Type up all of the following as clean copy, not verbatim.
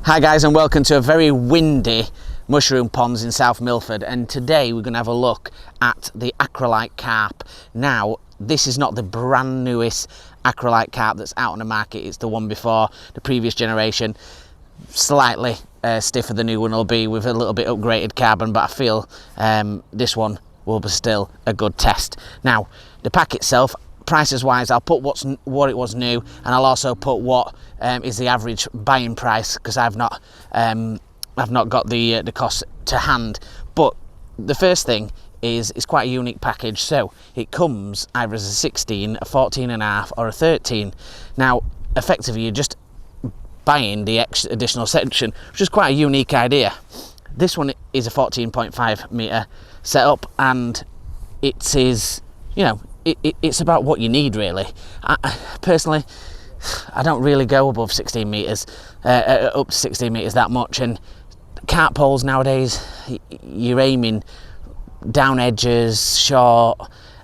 Hi guys, and welcome to a very windy mushroom ponds in South Milford, and today we're going to have a look at the Acolyte Carp. Now, this is not the brand newest Acolyte Carp that's out on the market. It's the one before, the previous generation. Slightly stiffer the new one will be, with a little bit upgraded carbon, but I feel this one will be still a good test. Now, the pack itself, prices wise, I'll put what it was new, and I'll also put what is the average buying price, because I've not got the cost to hand. But the first thing is it's quite a unique package. So it comes either as a 16, a 14.5, or a 13. Now, effectively, you're just buying the additional section, which is quite a unique idea. This one is a 14.5 meter setup, and it is, you know, it's about what you need, really. Personally, I don't really go above 16 meters, up to 16 meters that much. And carp poles nowadays, you're aiming down edges, short,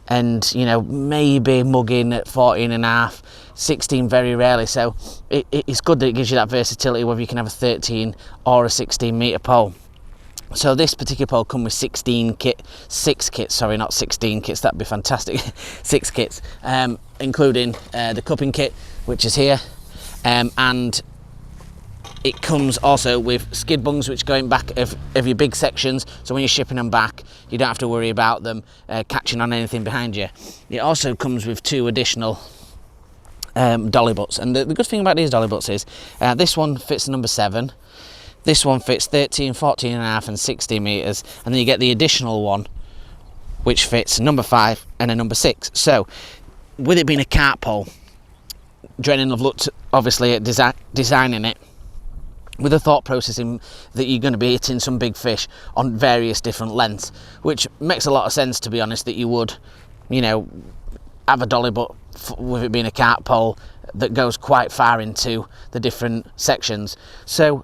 and you know, maybe mugging at 14.5, 16 very rarely. So it's good that it gives you that versatility, whether you can have a 13 or a 16 meter pole. So this particular pole comes with 6 kits, sorry, not 16 kits, that'd be fantastic. 6 kits, including the cupping kit, which is here, and it comes also with skid bungs, which go in back of your big sections, so when you're shipping them back, you don't have to worry about them catching on anything behind you. It also comes with 2 additional dolly butts, and the good thing about these dolly butts is this one fits the number 7. This one fits 13, 14.5 and 16 meters, and then you get the additional one which fits number 5 and a number 6. So with it being a carp pole, Drennan have looked obviously at designing it with a thought processing that you're going to be hitting some big fish on various different lengths, which makes a lot of sense, to be honest, that you would, you know, have a dolly butt with it being a carp pole that goes quite far into the different sections. So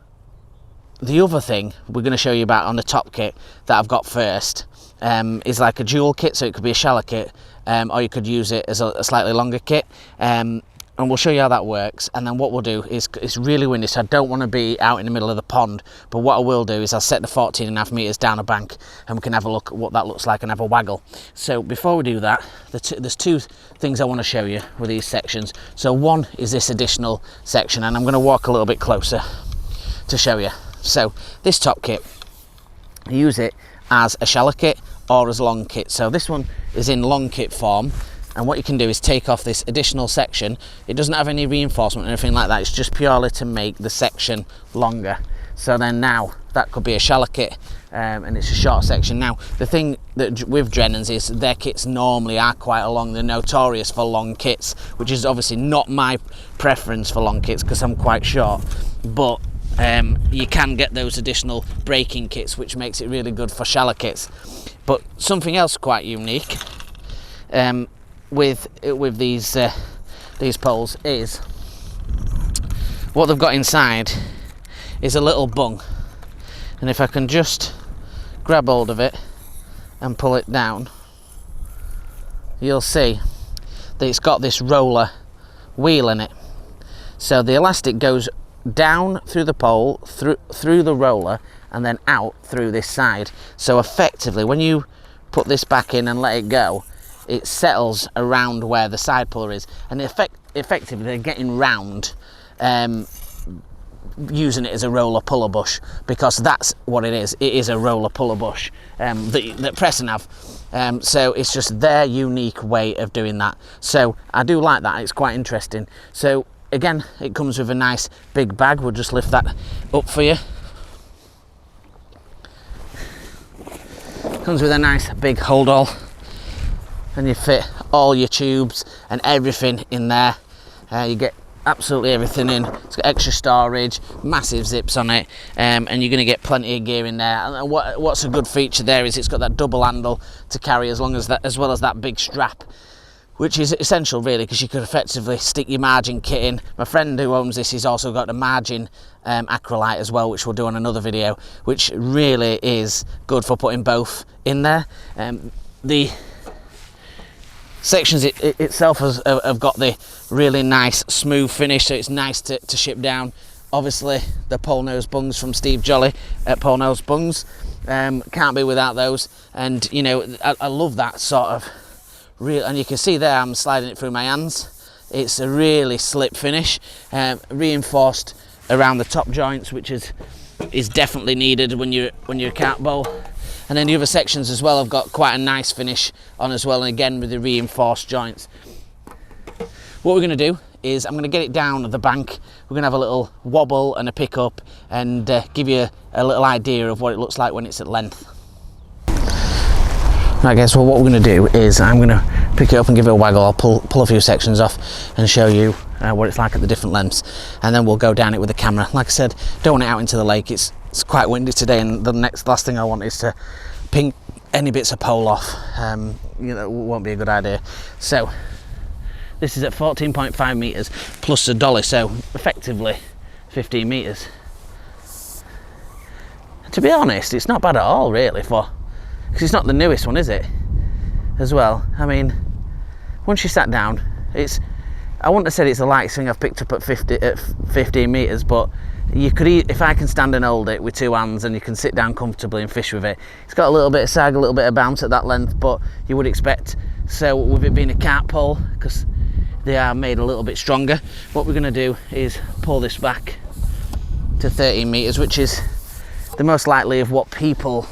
the other thing we're going to show you about on the top kit that I've got first is like a dual kit, so it could be a shallow kit, or you could use it as a slightly longer kit, and we'll show you how that works. And then what we'll do is, it's really windy, so I don't want to be out in the middle of the pond, but what I will do is I'll set the 14.5 meters down a bank, and we can have a look at what that looks like and have a waggle. So before we do that, there's 2 things I want to show you with these sections. So one is this additional section, and I'm going to walk a little bit closer to show you. So this top kit, you use it as a shallow kit or as a long kit. So this one is in long kit form, and what you can do is take off this additional section. It doesn't have any reinforcement or anything like that, it's just purely to make the section longer. So then now that could be a shallow kit, and it's a short section. Now the thing that with Drennan's is their kits normally are quite long. They're notorious for long kits, which is obviously not my preference for long kits because I'm quite short, but you can get those additional braking kits, which makes it really good for shallow kits. But something else quite unique with these poles is what they've got inside is a little bung, and if I can just grab hold of it and pull it down, you'll see that it's got this roller wheel in it. So the elastic goes down through the pole, through the roller, and then out through this side. So effectively, when you put this back in and let it go, it settles around where the side puller is, and effectively they're getting round using it as a roller puller bush, because that's what it is. It is a roller puller bush that Preston have. So it's just their unique way of doing that. So I do like that. It's quite interesting. So again, it comes with a nice big bag. We'll just lift that up for you. Comes with a nice big hold all, and you fit all your tubes and everything in there. You get absolutely everything in. It's got extra storage, massive zips on it, and you're going to get plenty of gear in there. And what's a good feature there is it's got that double handle to carry as well as that big strap, which is essential really, because you could effectively stick your margin kit in. My friend who owns this has also got a margin acrylite as well, which we'll do on another video, which really is good for putting both in there. The sections itself have got the really nice smooth finish, so it's nice to ship down. Obviously the pole nose bungs from Steve Jolly at Pole Nose Bungs, can't be without those. And you know, I love that sort of real, and you can see there I'm sliding it through my hands. It's a really slip finish, reinforced around the top joints, which is definitely needed when you're a carp bowl. And then the other sections as well have got quite a nice finish on as well, and again with the reinforced joints. What we're going to do is I'm going to get it down the bank. We're going to have a little wobble and a pickup, and give you a little idea of what it looks like when it's at length. Right guys, well what we're going to do is I'm going to pick it up and give it a waggle. I'll pull a few sections off and show you what it's like at the different lengths, and then we'll go down it with the camera. Like I said, don't want it out into the lake. It's quite windy today, and the last thing I want is to ping any bits of pole off. You know, it won't be a good idea. So this is at 14.5 meters plus a dolly, so effectively 15 meters. To be honest, it's not bad at all really, because it's not the newest one, is it? As well, I mean, once you sat down, I wouldn't have said it's the lightest thing I've picked up at 15 meters, but you could, if I can stand and hold it with two hands, and you can sit down comfortably and fish with it. It's got a little bit of sag, a little bit of bounce at that length, but you would expect so with it being a carp pole, because they are made a little bit stronger. What we're going to do is pull this back to 13 meters, which is the most likely of what people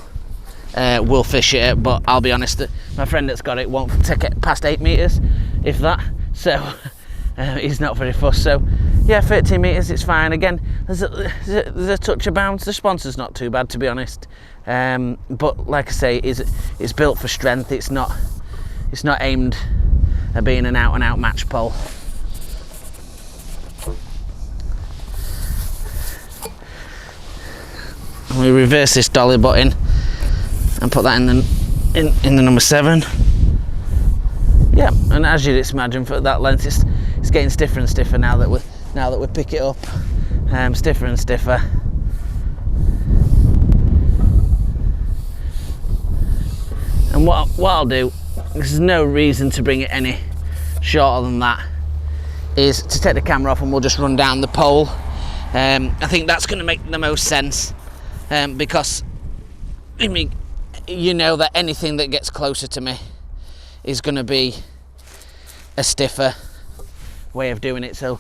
will fish it at, but I'll be honest, that my friend that's got it won't take it past 8 meters, if that, so he's not very fussed. So yeah, 13 meters, it's fine. Again, there's a touch of bounce. The sponsor's not too bad, to be honest, but like I say, it's built for strength. It's not aimed at being an out and out match pole. And we reverse this dolly button and put that in the number 7. Yeah, and as you'd imagine, for that length, it's getting stiffer and stiffer now that we pick it up, stiffer and stiffer. And what I'll do, there's no reason to bring it any shorter than that, is to take the camera off and we'll just run down the pole. I think that's going to make the most sense, because I mean, you know that anything that gets closer to me is going to be a stiffer way of doing it. So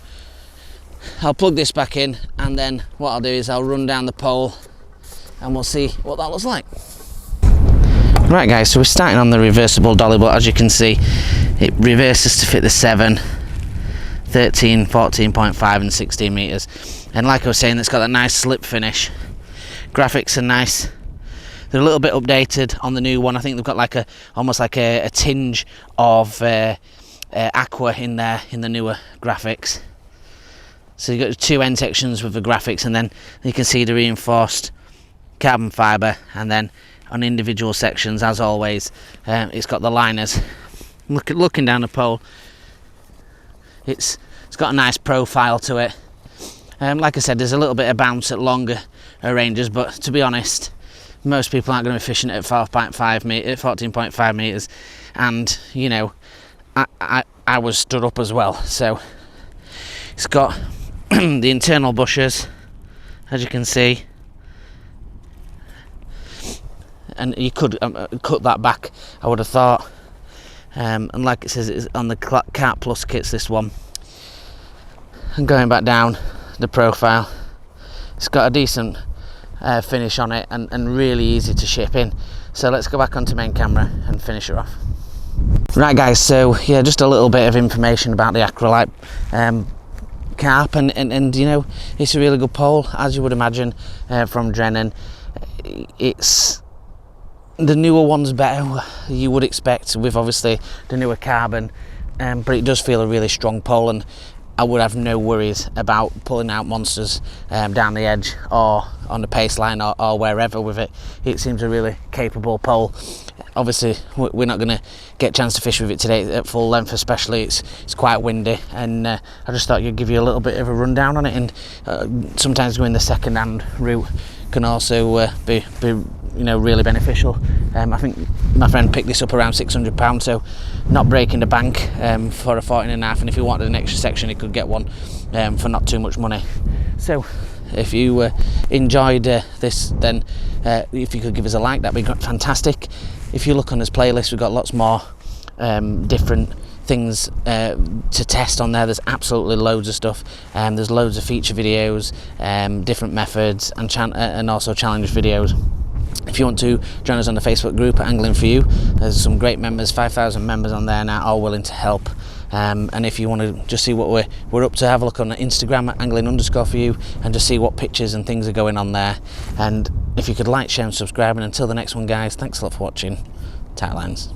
I'll plug this back in, and then what I'll do is I'll run down the pole and we'll see what that looks like. Right guys, so we're starting on the reversible dolly, but as you can see, it reverses to fit the 7, 13, 14.5 and 16 meters. And like I was saying, it's got that nice slip finish. Graphics are nice. They're a little bit updated on the new one. I think they've got almost like a tinge of aqua in there in the newer graphics. So you've got 2 end sections with the graphics, and then you can see the reinforced carbon fibre, and then on individual sections, as always, it's got the liners. Looking down the pole, it's got a nice profile to it. Like I said, there's a little bit of bounce at longer ranges, but to be honest, most people aren't going to be fishing at 14.5 meters, and you know, I was stood up as well. So it's got the internal bushers, as you can see, and you could cut that back, I would have thought. And like it says, it's on the Carp Plus kits, this one. And going back down the profile, it's got a decent finish on it, and really easy to ship in. So let's go back onto main camera and finish her off. Right guys, so yeah, just a little bit of information about the acrylite carp, and you know, it's a really good pole, as you would imagine, from Drennan. It's the newer one's better, you would expect, with obviously the newer carbon, but it does feel a really strong pole. And I would have no worries about pulling out monsters down the edge or on the pace line or wherever with it. It seems a really capable pole. Obviously we're not going to get a chance to fish with it today at full length, especially it's quite windy, and I just thought you'd give you a little bit of a rundown on it. And sometimes going the second hand route can also be really beneficial. I think my friend picked this up around £600, so not breaking the bank for a 14.5, and if he wanted an extra section he could get one for not too much money. So if you enjoyed this, then if you could give us a like, that'd be fantastic. If you look on this playlist, we've got lots more different things to test on there. There's absolutely loads of stuff. There's loads of feature videos, different methods, and also challenge videos. If you want to join us on the Facebook group at Angling For You, there's some great members, 5,000 members on there now, all willing to help. And if you want to just see what we're up to, have a look on Instagram at angling_for_you and just see what pictures and things are going on there. And if you could like, share and subscribe, and until the next one guys, thanks a lot for watching. Tight lines.